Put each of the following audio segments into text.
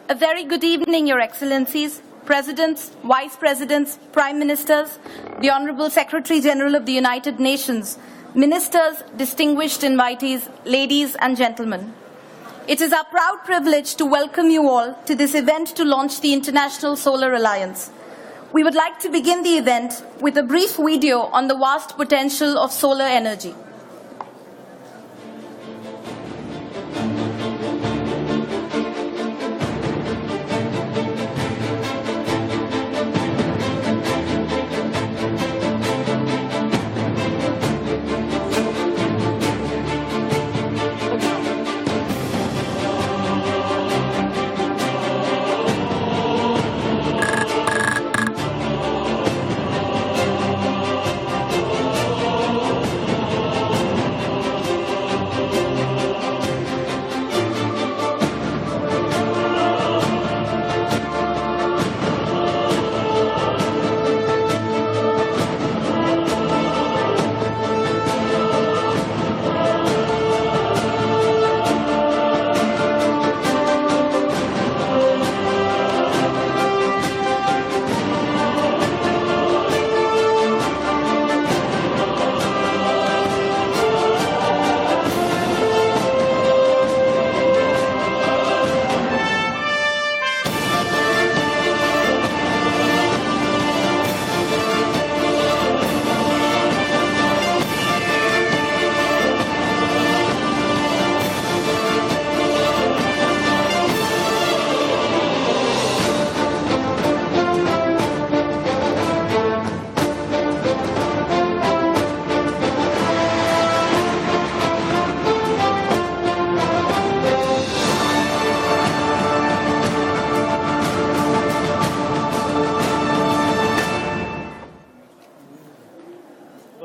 A very good evening, Your Excellencies, Presidents, Vice Presidents, Prime Ministers, the Honorable Secretary General of the United Nations, Ministers, distinguished invitees, ladies and gentlemen. It is our proud privilege to welcome you all to this event to launch the International Solar Alliance. We would like to begin the event with a brief video on the vast potential of solar energy.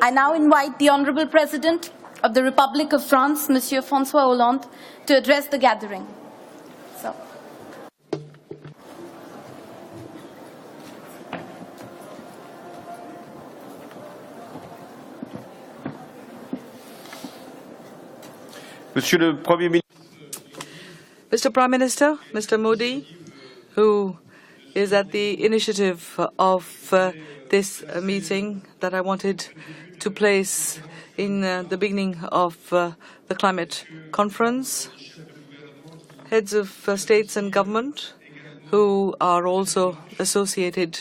I now invite the Honorable President of the Republic of France, Monsieur François Hollande, to address the gathering. Mr. Prime Minister, Mr. Modi, who is at the initiative of this meeting that I wanted to place in the beginning of the climate conference, heads of states and government who are also associated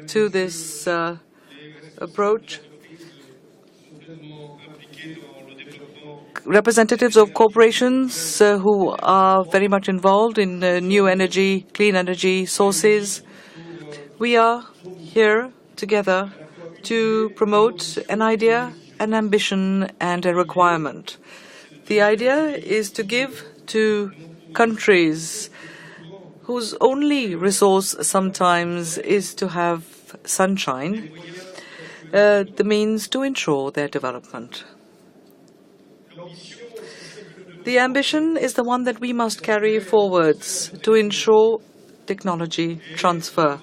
to this approach, representatives of corporations who are very much involved in new energy, clean energy sources. We are here together to promote an idea, an ambition, and a requirement. The idea is to give to countries whose only resource sometimes is to have sunshine, the means to ensure their development. The ambition is the one that we must carry forwards to ensure technology transfer.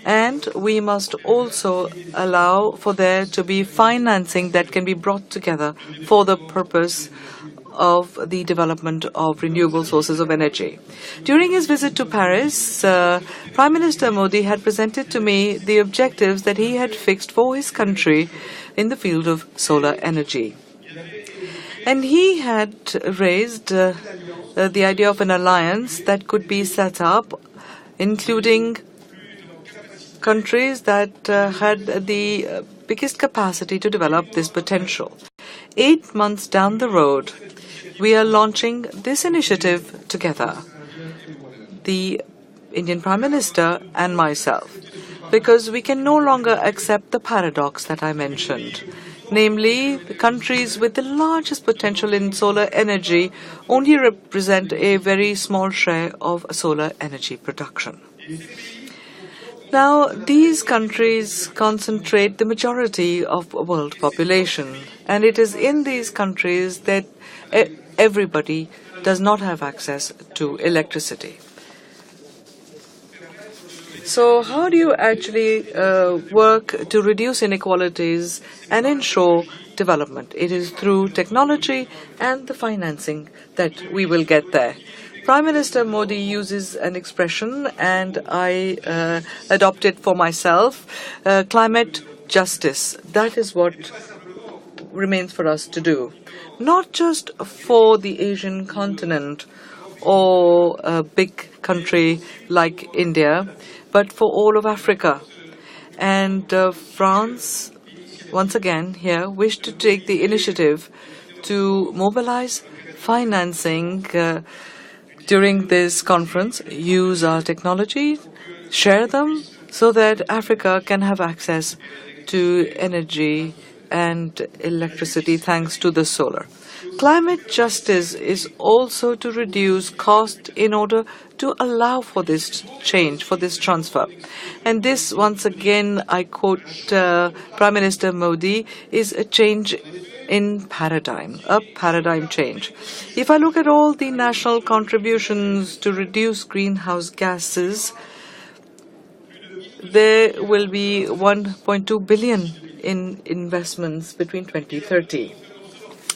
And we must also allow for there to be financing that can be brought together for the purpose of the development of renewable sources of energy. During his visit to Paris, Prime Minister Modi had presented to me the objectives that he had fixed for his country in the field of solar energy. And he had raised the idea of an alliance that could be set up, including countries that had the biggest capacity to develop this potential. 8 months down the road, we are launching this initiative together, the Indian Prime Minister and myself, because we can no longer accept the paradox that I mentioned. Namely, the countries with the largest potential in solar energy only represent a very small share of solar energy production. Now, these countries concentrate the majority of world population, and it is in these countries that everybody does not have access to electricity. So how do you actually work to reduce inequalities and ensure development? It is through technology and the financing that we will get there. Prime Minister Modi uses an expression, and I adopt it for myself, climate justice. That is what remains for us to do. Not just for the Asian continent or a big country like India, but for all of Africa. And France, once again here, wished to take the initiative to mobilize financing during this conference, use our technology, share them, so that Africa can have access to energy and electricity thanks to the solar. Climate justice is also to reduce cost in order to allow for this change, for this transfer. And this, once again, I quote Prime Minister Modi, is a change in paradigm, a paradigm change. If I look at all the national contributions to reduce greenhouse gases, there will be 1.2 billion in investments between 2030.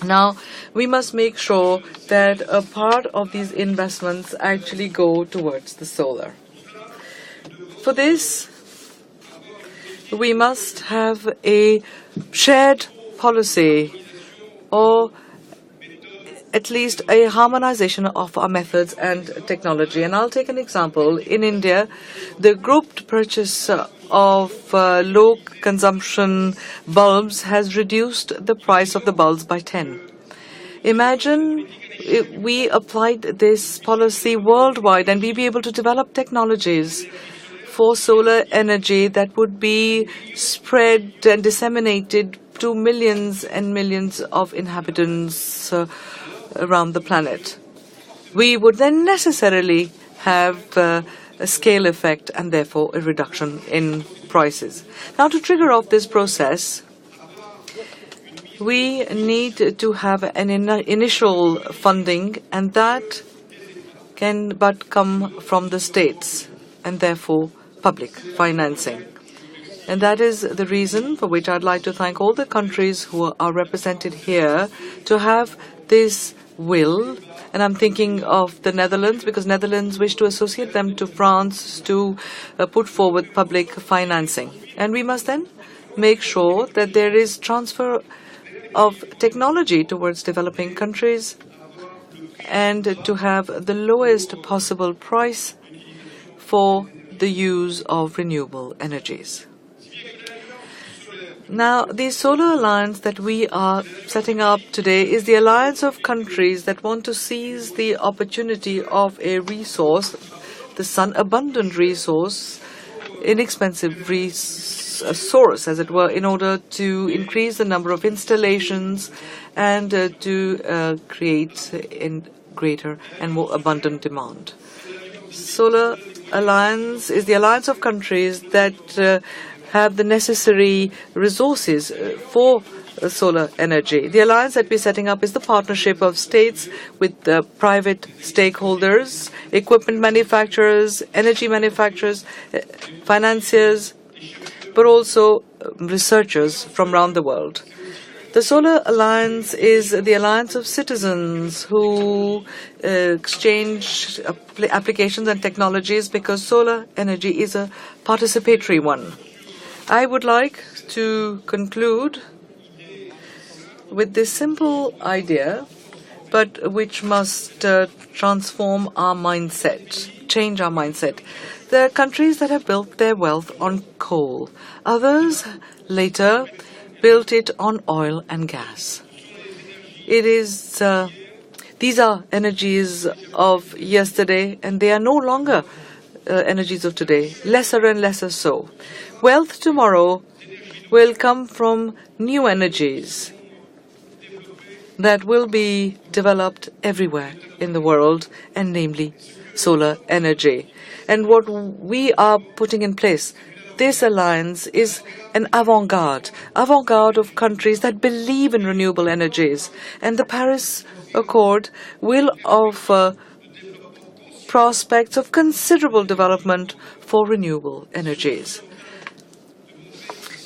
Now, we must make sure that a part of these investments actually go towards the solar. For this, we must have a shared policy, or at least a harmonization of our methods and technology. And I'll take an example. In India, the grouped purchase of low consumption bulbs has reduced the price of the bulbs by 10. Imagine if we applied this policy worldwide and we'd be able to develop technologies for solar energy that would be spread and disseminated to millions and millions of inhabitants around the planet. We would then necessarily have a scale effect and therefore a reduction in prices. Now, to trigger off this process, we need to have an initial funding, and that can but come from the states and therefore public financing. And that is the reason for which I'd like to thank all the countries who are represented here to have this will. And I'm thinking of the Netherlands, because Netherlands wish to associate them to France to put forward public financing. And we must then make sure that there is transfer of technology towards developing countries and to have the lowest possible price for the use of renewable energies. Now, the Solar Alliance that we are setting up today is the alliance of countries that want to seize the opportunity of a resource, the sun, abundant resource, inexpensive source, as it were, in order to increase the number of installations and to create greater and more abundant demand. Solar Alliance is the alliance of countries that have the necessary resources for solar energy. The alliance that we're setting up is the partnership of states with private stakeholders, equipment manufacturers, energy manufacturers, financiers, but also researchers from around the world. The Solar Alliance is the alliance of citizens who exchange applications and technologies, because solar energy is a participatory one. I would like to conclude with this simple idea, but which must transform our mindset, change our mindset. There are countries that have built their wealth on coal. Others later built it on oil and gas. These are energies of yesterday, and they are no longer energies of today, lesser and lesser so. Wealth tomorrow will come from new energies that will be developed everywhere in the world, and namely solar energy. And what we are putting in place, this alliance, is an avant-garde of countries that believe in renewable energies. And the Paris Accord will offer prospects of considerable development for renewable energies.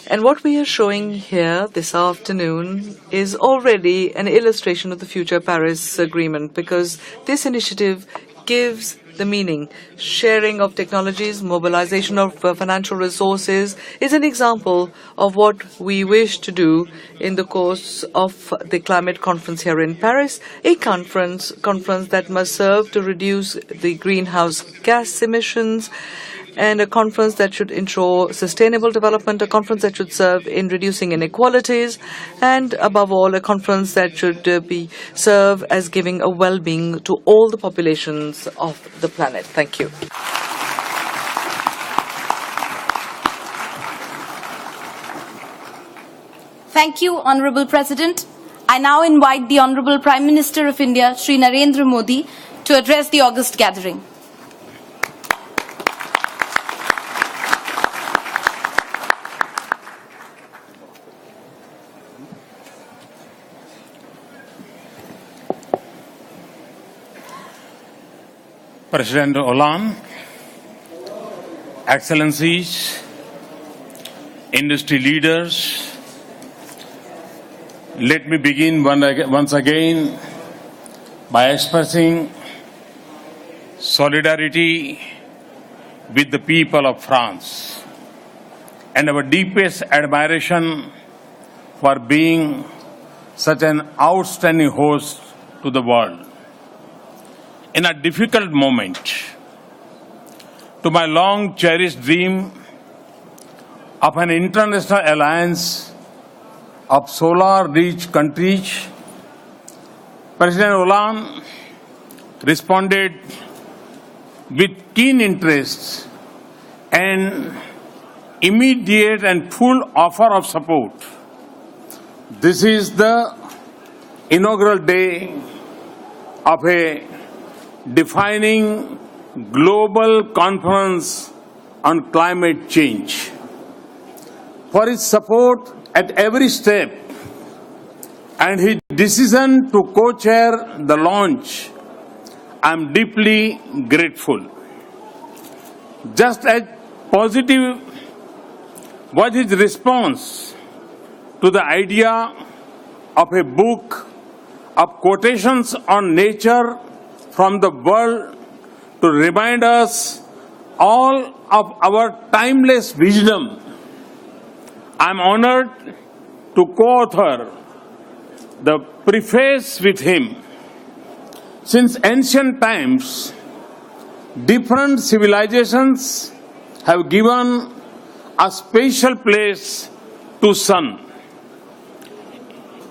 And what we are showing here this afternoon is already an illustration of the future Paris Agreement, because this initiative gives the meaning. Sharing of technologies, mobilization of financial resources is an example of what we wish to do in the course of the climate conference here in Paris, a conference that must serve to reduce the greenhouse gas emissions, and a conference that should ensure sustainable development, a conference that should serve in reducing inequalities, and above all, a conference that should serve as giving a well-being to all the populations of the planet. Thank you. Thank you, Honorable President. I now invite the Honorable Prime Minister of India, Shri Narendra Modi, to address the August gathering. President Hollande, Excellencies, industry leaders, let me begin once again by expressing solidarity with the people of France and our deepest admiration for being such an outstanding host to the world. In a difficult moment, to my long-cherished dream of an international alliance of solar-rich countries, President Hollande responded with keen interest and immediate and full offer of support. This is the inaugural day of a defining global conference on climate change. For his support at every step and his decision to co-chair the launch, I am deeply grateful. Just as positive was his response to the idea of a book of quotations on nature from the world to remind us all of our timeless wisdom. I am honored to co-author the preface with him. Since ancient times, different civilizations have given a special place to sun.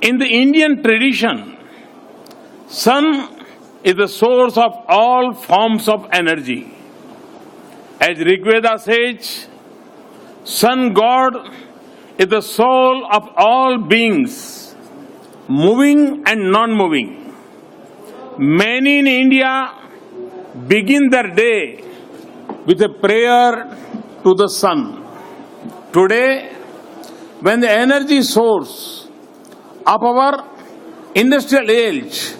In the Indian tradition, sun is the source of all forms of energy. As Rigveda says, sun god is the soul of all beings, moving and non-moving. Many in India begin their day with a prayer to the sun. Today, when the energy source of our industrial age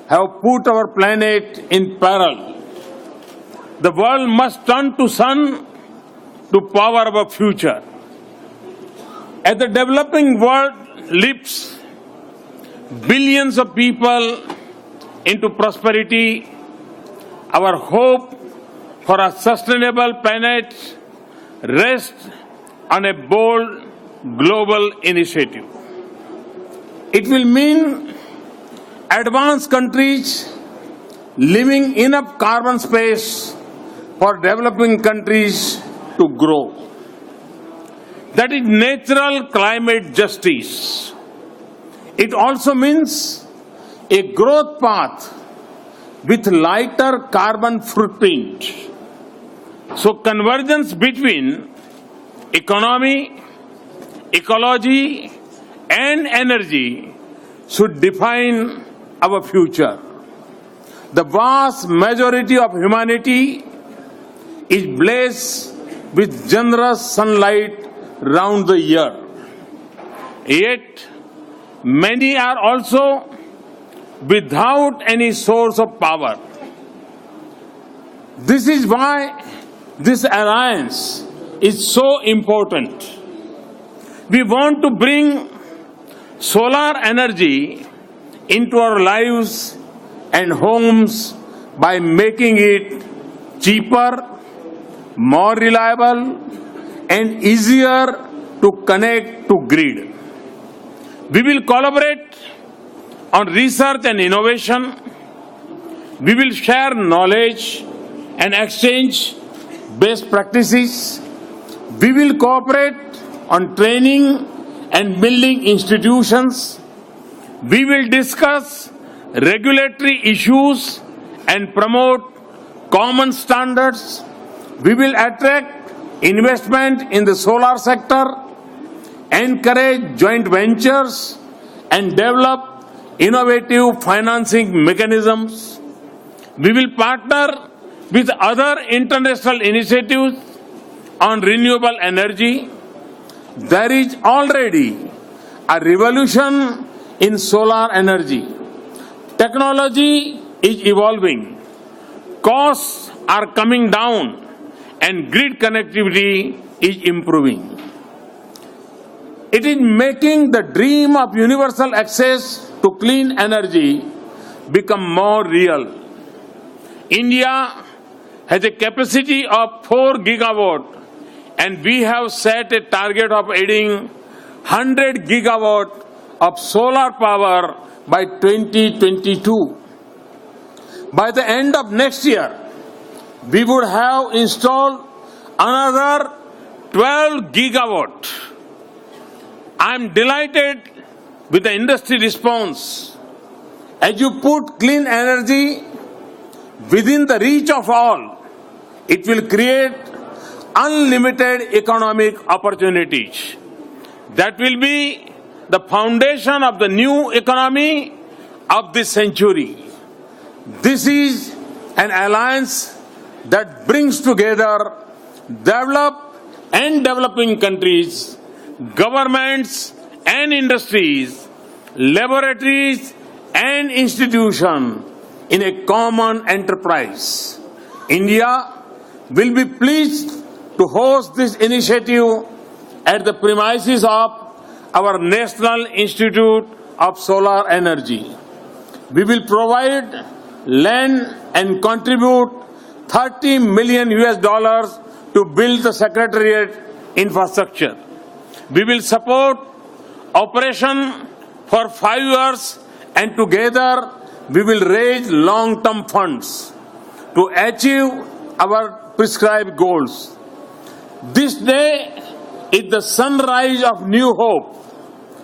have put our planet in peril, the world must turn to sun to power our future. As the developing world lifts billions of people into prosperity, our hope for a sustainable planet rests on a bold global initiative. It will mean advanced countries leaving enough carbon space for developing countries to grow. That is natural climate justice. It also means a growth path with lighter carbon footprint. So convergence between economy, ecology, and energy should define our future. The vast majority of humanity is blessed with generous sunlight round the year. Yet, many are also without any source of power. This is why this alliance is so important. We want to bring solar energy into our lives and homes by making it cheaper, more reliable, and easier to connect to grid. We will collaborate on research and innovation. We will share knowledge and exchange best practices. We will cooperate on training and building institutions. We will discuss regulatory issues and promote common standards. We will attract investment in the solar sector, encourage joint ventures, and develop innovative financing mechanisms. We will partner with other international initiatives on renewable energy. There is already a revolution in solar energy. Technology is evolving. Costs are coming down and grid connectivity is improving. It is making the dream of universal access to clean energy become more real. India has a capacity of 4 gigawatt, and we have set a target of adding 100 gigawatt of solar power by 2022. By the end of next year, we would have installed another 12 gigawatt. I am delighted with the industry response. As you put clean energy within the reach of all, it will create unlimited economic opportunities. That will be the foundation of the new economy of this century. This is an alliance that brings together developed and developing countries, governments and industries, laboratories and institutions in a common enterprise. India will be pleased to host this initiative at the premises of our National Institute of Solar Energy. We will provide land and contribute $30 million to build the Secretariat infrastructure. We will support operation for 5 years, and together we will raise long-term funds to achieve our prescribed goals. This day is the sunrise of new hope,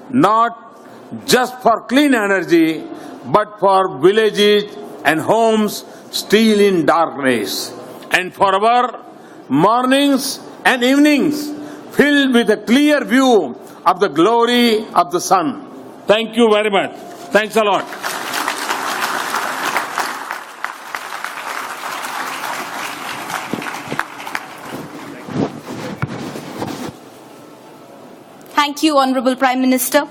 not just for clean energy, but for villages and homes still in darkness, and for our mornings and evenings filled with a clear view of the glory of the sun. Thank you very much. Thanks a lot. Thank you, Honourable Prime Minister.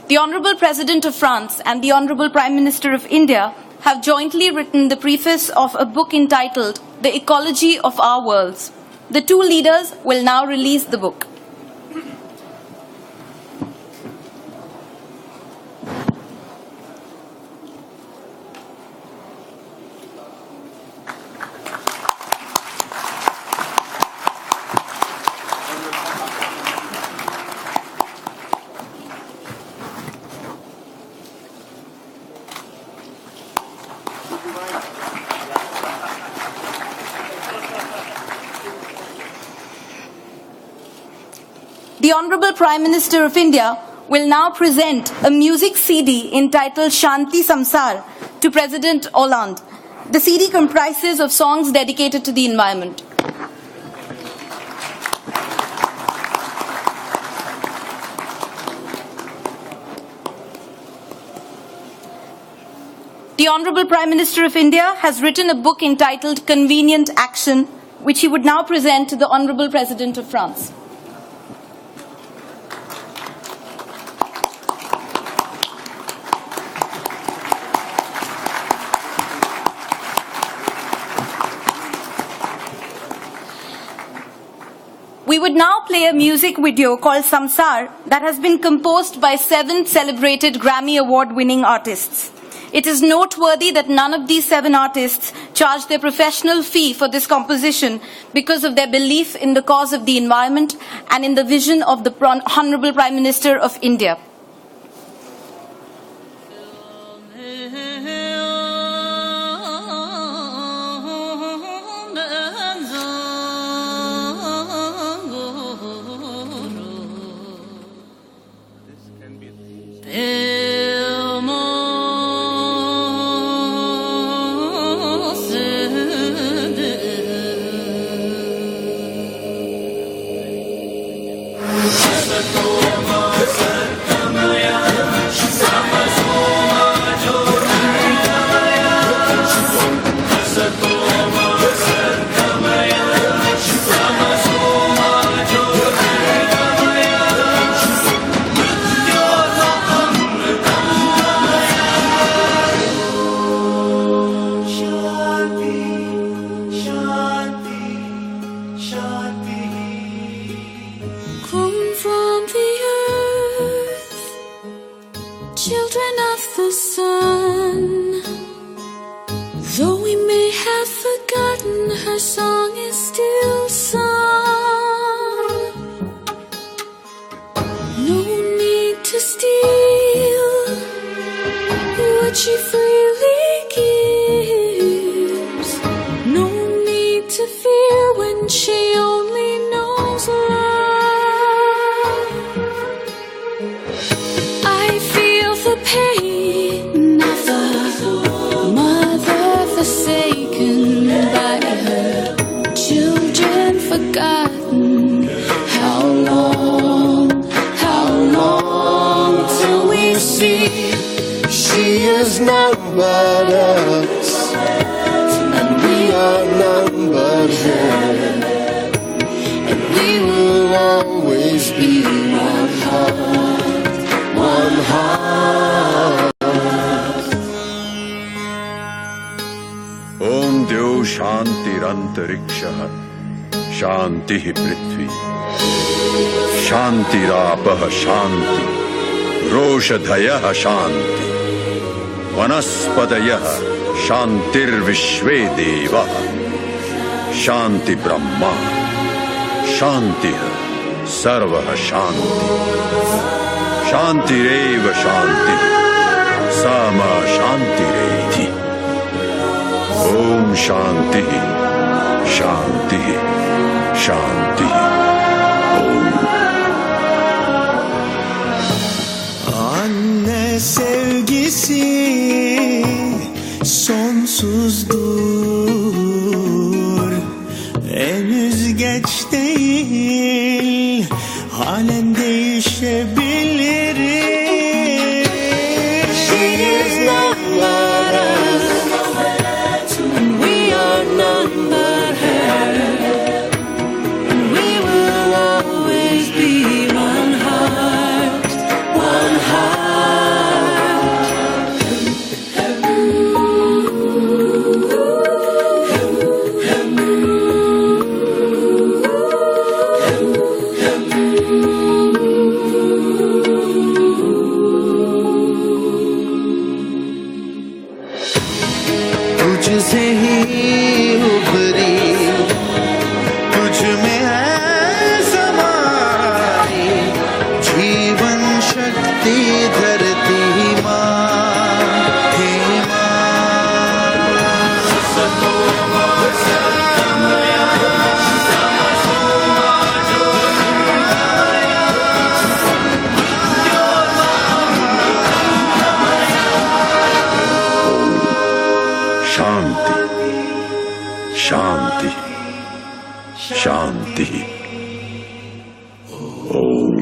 The Honourable President of France and the Honourable Prime Minister of India have jointly written the preface of a book entitled The Ecology of Our Worlds. The two leaders will now release the book. The Honourable Prime Minister of India will now present a music CD entitled Shanti Samsar to President Hollande. The CD comprises of songs dedicated to the environment. The Honourable Prime Minister of India has written a book entitled Convenient Action, which he would now present to the Honourable President of France. We would now play a music video called Samsar that has been composed by 7 celebrated Grammy Award-winning artists. It is noteworthy that none of these 7 artists charged their professional fee for this composition because of their belief in the cause of the environment and in the vision of the Honorable Prime Minister of India. Children of the sun, though we may have forgotten, her song is still sung. No need to steal what she freely gives. No need to fear when she only knows love. The pain of a mother forsaken by her children forgotten. How long till we see she is none but us, and we are none but her, and we will always be one heart, one heart. Om Deo Shantirantariksha Shanti Prithvi Shantirapah Shanti Roshadhayah Shanti Vanaspadayah Shantirvishve Deva Shanti Brahma Shanti Sarvah Shanti Shantireva Shanti Sama Shantireti Om Shanti Shanti Shanti Om. Anne sevgisi sonsuzdur, henüz geç değil, halen değişebilirim. She is not but us, and we are none but her, and we will always be one heart, one heart. तुझसे ही उभरी, तुझ में है समाई जीवन शक्ति धरती माँ, हे Shanti, Shanti, Shanti. Om.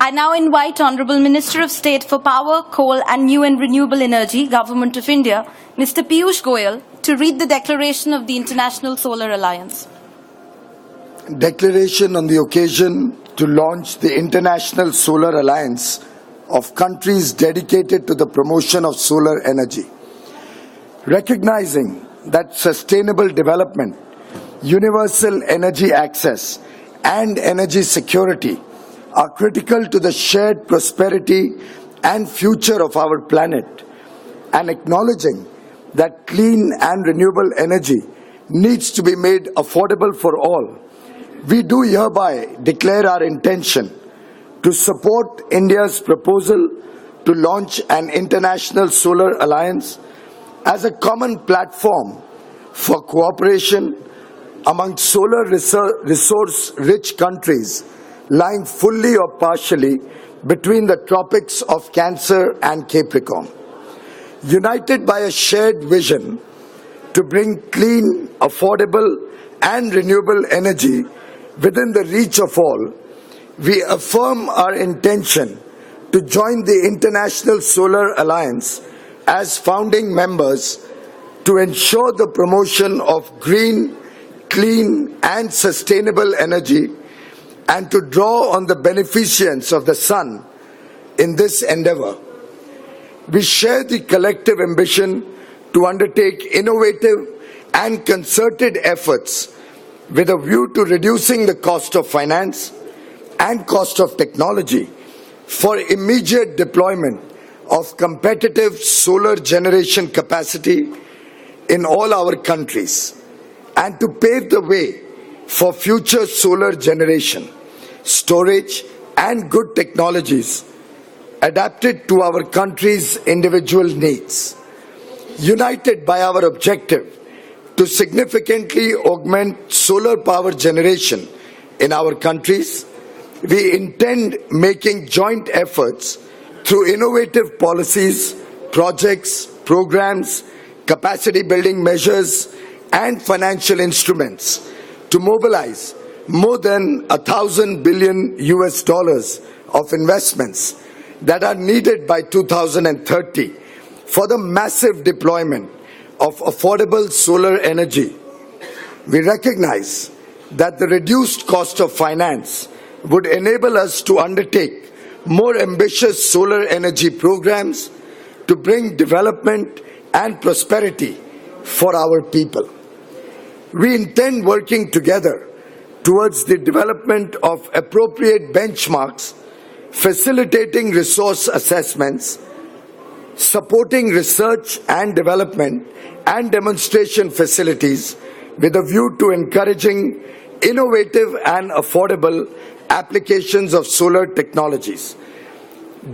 I now invite Honourable Minister of State for Power, Coal and New and Renewable Energy, Government of India, Mr. Piyush Goyal, to read the declaration of the International Solar Alliance. Declaration on the occasion to launch the International Solar Alliance of countries dedicated to the promotion of solar energy. Recognizing that sustainable development, universal energy access, and energy security are critical to the shared prosperity and future of our planet, and acknowledging that clean and renewable energy needs to be made affordable for all, we do hereby declare our intention to support India's proposal to launch an international solar alliance as a common platform for cooperation among solar resource-rich countries lying fully or partially between the tropics of Cancer and Capricorn. United by a shared vision to bring clean, affordable, and renewable energy within the reach of all, we affirm our intention to join the International Solar Alliance as founding members to ensure the promotion of green, clean, and sustainable energy, and to draw on the beneficence of the sun in this endeavor. We share the collective ambition to undertake innovative and concerted efforts with a view to reducing the cost of finance and cost of technology for immediate deployment of competitive solar generation capacity in all our countries, and to pave the way for future solar generation, storage, and good technologies adapted to our country's individual needs. United by our objective to significantly augment solar power generation in our countries, we intend making joint efforts through innovative policies, projects, programs, capacity building measures, and financial instruments to mobilize more than $1,000 billion of investments that are needed by 2030 for the massive deployment of affordable solar energy. We recognize that the reduced cost of finance would enable us to undertake more ambitious solar energy programs to bring development and prosperity for our people. We intend working together towards the development of appropriate benchmarks, facilitating resource assessments, supporting research and development and demonstration facilities with a view to encouraging innovative and affordable applications of solar technologies.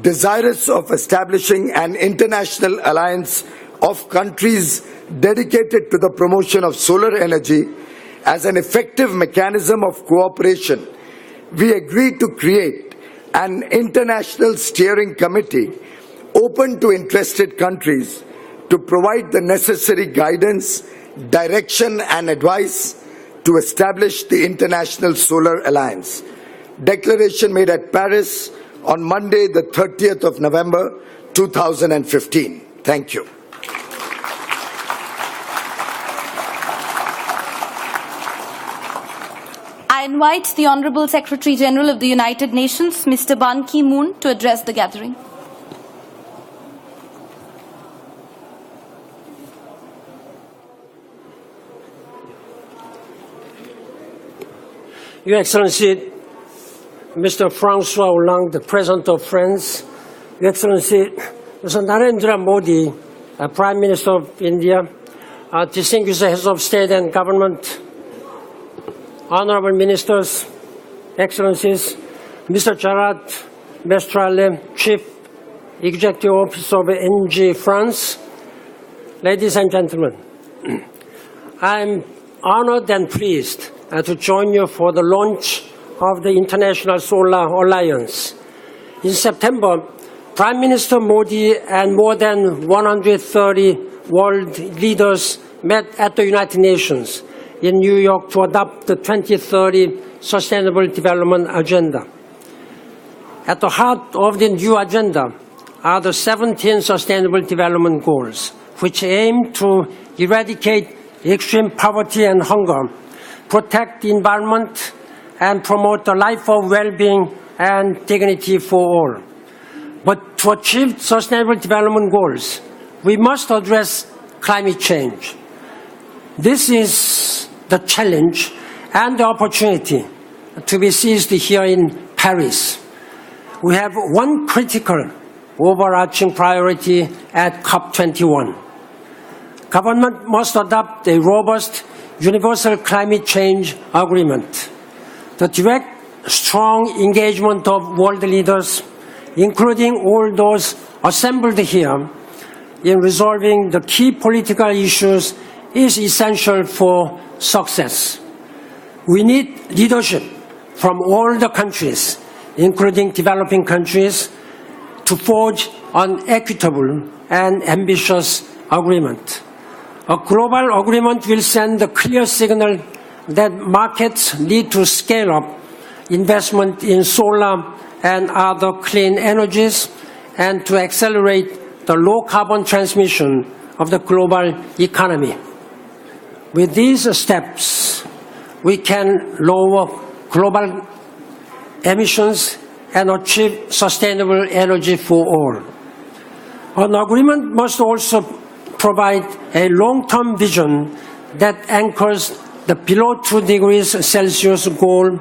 Desirous of establishing an international alliance of countries dedicated to the promotion of solar energy as an effective mechanism of cooperation, we agreed to create an international steering committee open to interested countries to provide the necessary guidance, direction, and advice to establish the International Solar Alliance. Declaration made at Paris on Monday, the 30th of November, 2015. Thank you. I invite the Honorable Secretary General of the United Nations, Mr. Ban Ki-moon, to address the gathering. Your Excellency, Mr. Francois Hollande, the President of France, Your Excellency, Mr. Narendra Modi, Prime Minister of India, distinguished heads of state and government, honorable ministers, Excellencies, Mr. Gerard Mestrale, Chief Executive Officer of ENGIE France, ladies and gentlemen, I am honored and pleased to join you for the launch of the International Solar Alliance. In September, Prime Minister Modi and more than 130 world leaders met at the United Nations in New York to adopt the 2030 Sustainable Development Agenda. At the heart of the new agenda are the 17 Sustainable Development Goals, which aim to eradicate extreme poverty and hunger, protect the environment, and promote a life of well-being and dignity for all. But to achieve Sustainable Development Goals, we must address climate change. This is the challenge and the opportunity to be seized here in Paris. We have one critical overarching priority at COP21. Government must adopt a robust universal climate change agreement. The direct, strong engagement of world leaders, including all those assembled here, in resolving the key political issues is essential for success. We need leadership from all the countries, including developing countries, to forge an equitable and ambitious agreement. A global agreement will send a clear signal that markets need to scale up investment in solar and other clean energies and to accelerate the low-carbon transmission of the global economy. With these steps, we can lower global emissions and achieve sustainable energy for all. An agreement must also provide a long-term vision that anchors the below 2 degrees Celsius goal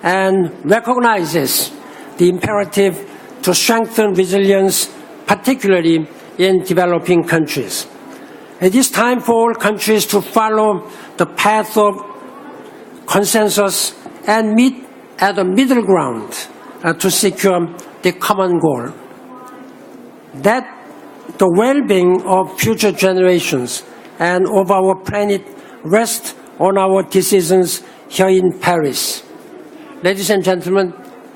and recognizes the imperative to strengthen resilience, particularly in developing countries. It is time for all countries to follow the path of consensus and meet at a middle ground to secure the common goal. That the well-being of future generations and of our planet rests on our decisions here in Paris. Ladies and gentlemen,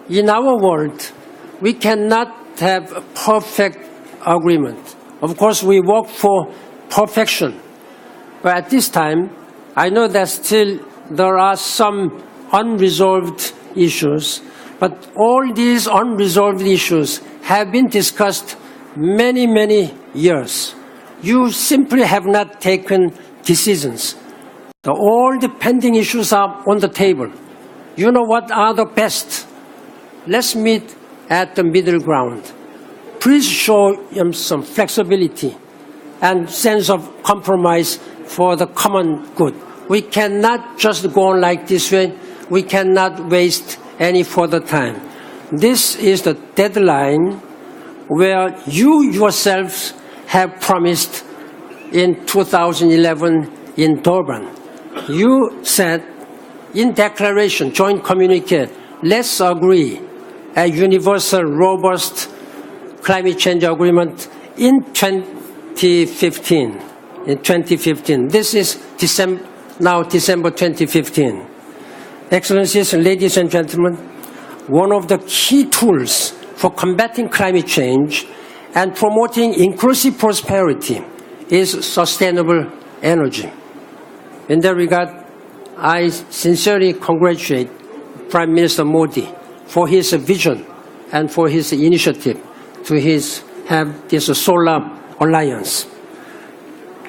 in our world, we cannot have a perfect agreement. Of course, we work for perfection. But at this time, I know that still there are some unresolved issues, but all these unresolved issues have been discussed many, many years. You simply have not taken decisions. All the pending issues are on the table. You know what are the best? Let's meet at the middle ground. Please show some flexibility and sense of compromise for the common good. We cannot just go on like this way. We cannot waste any further time. This is the deadline where you yourselves have promised in 2011 in Durban. You said in declaration, joint communique, let's agree a universal, robust climate change agreement in 2015. In 2015. This is now December 2015. Excellencies, ladies and gentlemen, one of the key tools for combating climate change and promoting inclusive prosperity is sustainable energy. In that regard, I sincerely congratulate Prime Minister Modi for his vision and for his initiative to have this solar alliance.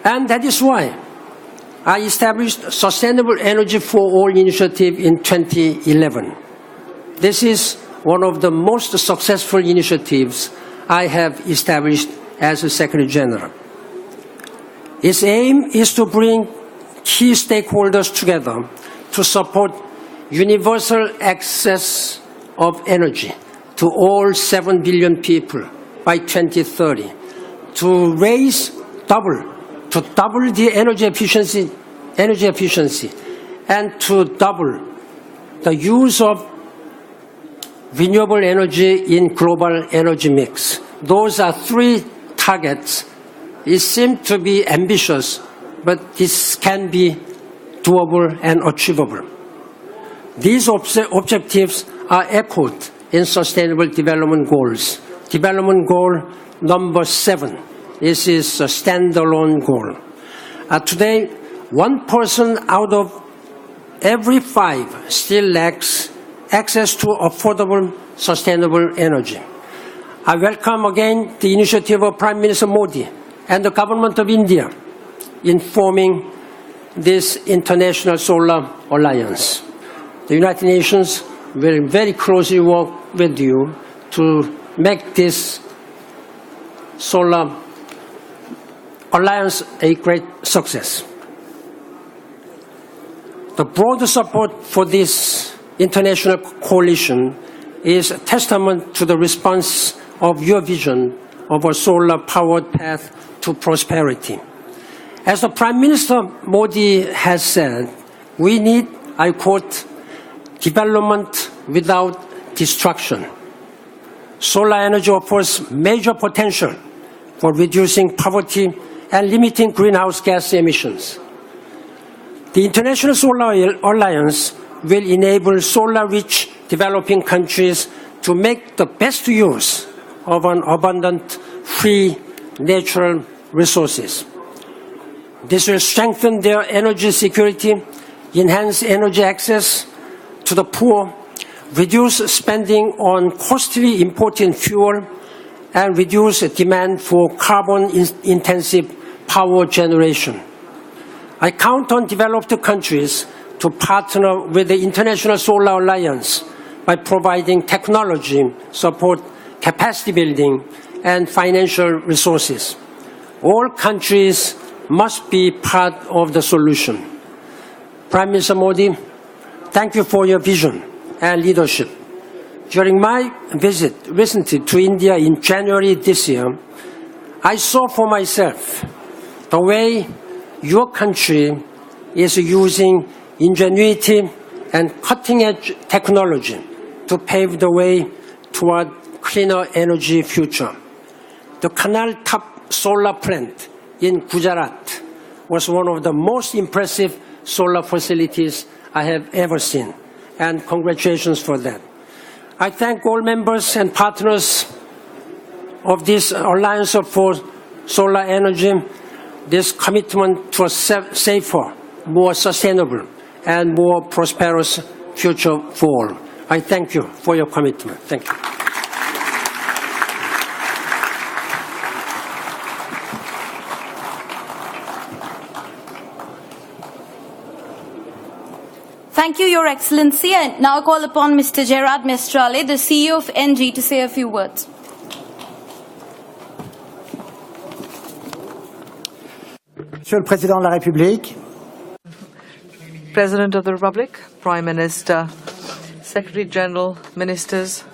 And that is why I established Sustainable Energy for All initiative in 2011. This is one of the most successful initiatives I have established as a Secretary General. Its aim is to bring key stakeholders together to support universal access of energy to all 7 billion people by 2030, to double the energy efficiency, and to double the use of renewable energy in global energy mix. Those are 3 targets. It seems to be ambitious, but this can be doable and achievable. These objectives are echoed in Sustainable Development Goals. Development Goal number 7. This is a standalone goal. Today, 1 person out of every 5 still lacks access to affordable, sustainable energy. I welcome again the initiative of Prime Minister Modi and the government of India in forming this International Solar Alliance. The United Nations will very closely work with you to make this solar alliance a great success. The broad support for this international coalition is a testament to the response of your vision of a solar-powered path to prosperity. As the Prime Minister Modi has said, we need, I quote, development without destruction. Solar energy offers major potential for reducing poverty and limiting greenhouse gas emissions. The International Solar Alliance will enable solar-rich developing countries to make the best use of an abundant, free, natural resources. This will strengthen their energy security, enhance energy access to the poor, reduce spending on costly imported fuel, and reduce demand for carbon-intensive power generation. I count on developed countries to partner with the International Solar Alliance by providing technology support, capacity building, and financial resources. All countries must be part of the solution. Prime Minister Modi, thank you for your vision and leadership. During my visit recently to India in January this year, I saw for myself the way your country is using ingenuity and cutting-edge technology to pave the way toward cleaner energy future. The Canal Top solar plant in Gujarat was one of the most impressive solar facilities I have ever seen, and congratulations for that. I thank all members and partners of this Alliance for Solar Energy, this commitment to a safer, more sustainable, and more prosperous future for all. I thank you for your commitment. Thank you. Thank you, Your Excellency. I now call upon Mr. Gerard Mestrale, the CEO of NG, to say a few words. Monsieur le Président de la République, President of the Republic, Prime Minister, Secretary General, Ministers,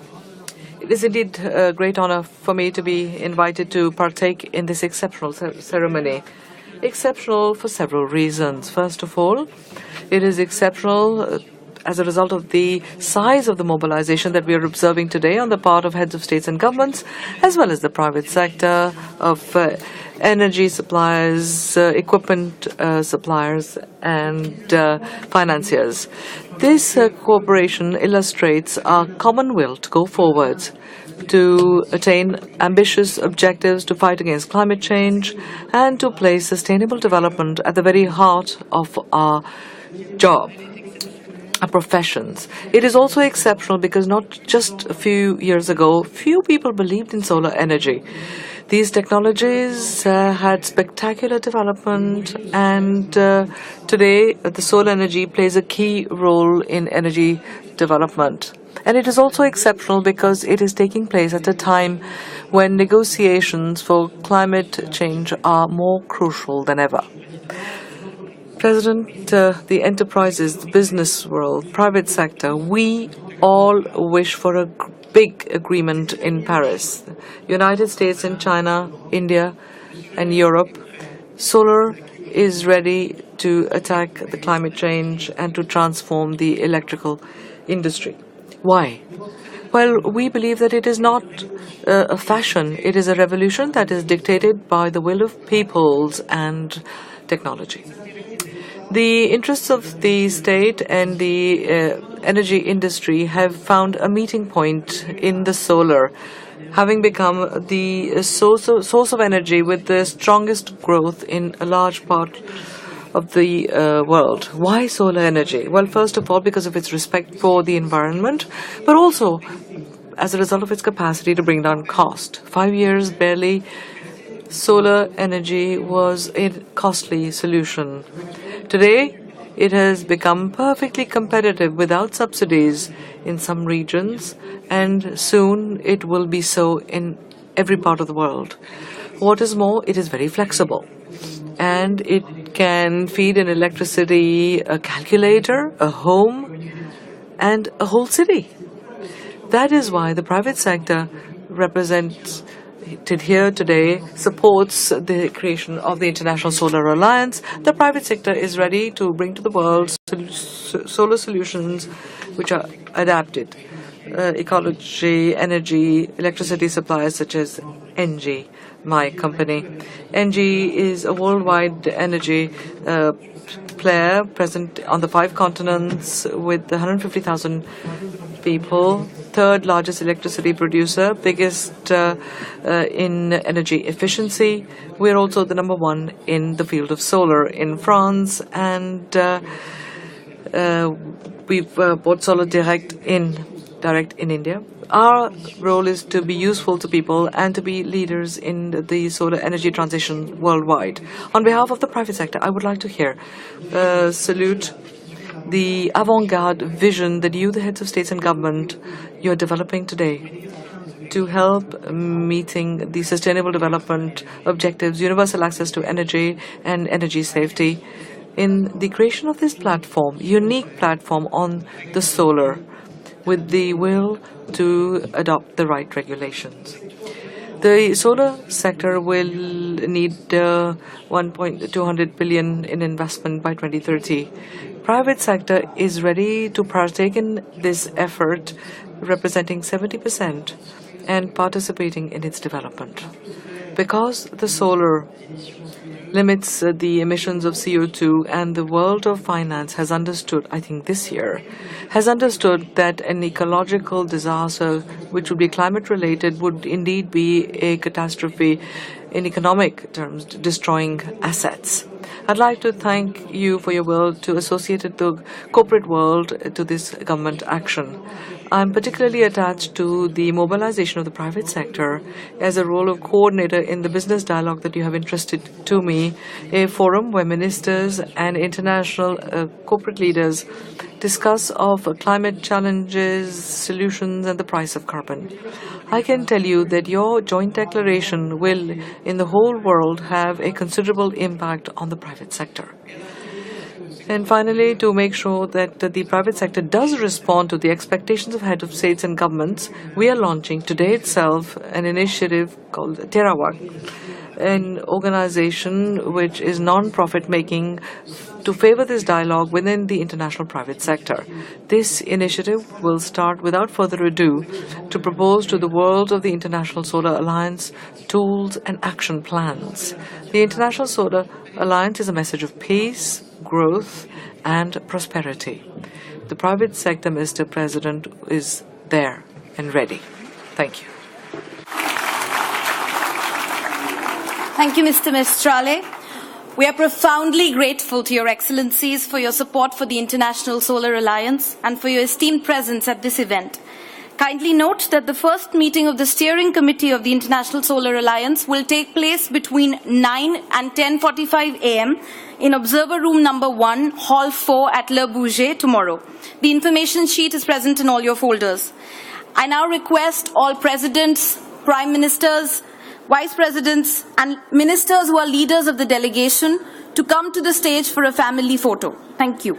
it is indeed a great honor for me to be invited to partake in this exceptional ceremony. Exceptional for several reasons. First of all, it is exceptional as a result of the size of the mobilization that we are observing today on the part of heads of states and governments, as well as the private sector of energy suppliers, equipment suppliers, and financiers. This cooperation illustrates our common will to go forwards, to attain ambitious objectives to fight against climate change, and to place sustainable development at the very heart of our job, our professions. It is also exceptional because not just a few years ago, few people believed in solar energy. These technologies had spectacular development, and today the solar energy plays a key role in energy development. And it is also exceptional because it is taking place at a time when negotiations for climate change are more crucial than ever. President, the enterprises, the business world, private sector, we all wish for a big agreement in Paris. United States and China, India and Europe, solar is ready to attack the climate change and to transform the electrical industry. Why? Well, we believe that it is not a fashion. It is a revolution that is dictated by the will of peoples and technology. The interests of the state and the energy industry have found a meeting point in the solar, having become the source of energy with the strongest growth in a large part of the world. Why solar energy? Well, first of all, because of its respect for the environment, but also as a result of its capacity to bring down cost. 5 years barely, solar energy was a costly solution. Today, it has become perfectly competitive without subsidies in some regions, and soon it will be so in every part of the world. What is more, it is very flexible. and it can feed an electricity, a calculator, a home, and a whole city. That is why the private sector represented here today supports the creation of the International Solar Alliance. The private sector is ready to bring to the world solar solutions which are adapted. Ecology, energy, electricity suppliers such as ENGIE, my company. ENGIE is a worldwide energy player present on the 5 continents with 150,000 people, third largest electricity producer, biggest in energy efficiency. We're also the number 1 in the field of solar in France, and we've bought Solar Direct in India. Our role is to be useful to people and to be leaders in the solar energy transition worldwide. On behalf of the private sector, I would like to salute the avant-garde vision that you, the heads of states and government, you're developing today to help meeting the sustainable development objectives, universal access to energy and energy safety in the creation of this platform, unique platform on the solar, with the will to adopt the right regulations. The solar sector will need 1.2 billion in investment by 2030. Private sector is ready to partake in this effort, representing 70% and participating in its development. Because the solar limits the emissions of CO2, and the world of finance has understood, I think this year, has understood that an ecological disaster which would be climate related would indeed be a catastrophe in economic terms, destroying assets. I'd like to thank you for your will to associate the corporate world to this government action. I'm particularly attached to the mobilization of the private sector as a role of coordinator in the business dialogue that you have entrusted to me, a forum where ministers and international corporate leaders discuss of climate challenges, solutions, and the price of carbon. I can tell you that your joint declaration will, in the whole world, have a considerable impact on the private sector. And finally, to make sure that the private sector does respond to the expectations of heads of states and governments, we are launching today itself an initiative called Terawak, an organization which is non-profit making to favor this dialogue within the international private sector. This initiative will start without further ado to propose to the world of the International Solar Alliance tools and action plans. The International Solar Alliance is a message of peace, growth, and prosperity. The private sector, Mr. President, is there and ready. Thank you. Thank you, Mr. Mistrale. We are profoundly grateful to Your Excellencies for your support for the International Solar Alliance and for your esteemed presence at this event. Kindly note that the first meeting of the Steering Committee of the International Solar Alliance will take place between 9 and 10:45 a.m. in Observer Room number 1, Hall 4 at Le Bourget tomorrow. The information sheet is present in all your folders. I now request all presidents, prime ministers, vice presidents, and ministers who are leaders of the delegation to come to the stage for a family photo. Thank you.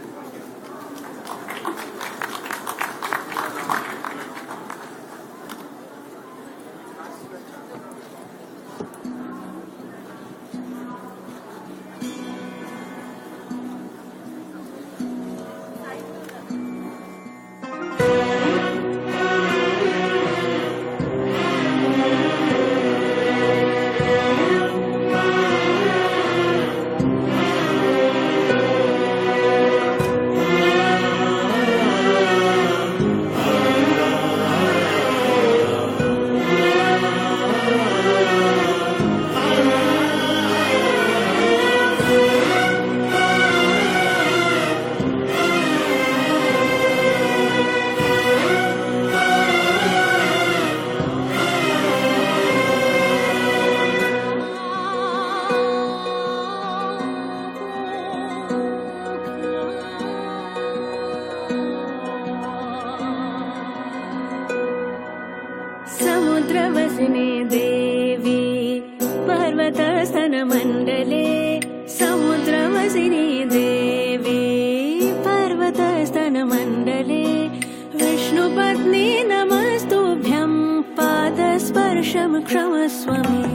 समुद्रवसने देवी पर्वतस्तनमण्डले समुद्रवसिनी देवी पर्वतस्तनमण्डले विष्णुपत्नी नमस्तुभ्यं पादस्पर्शं क्षमस्व मे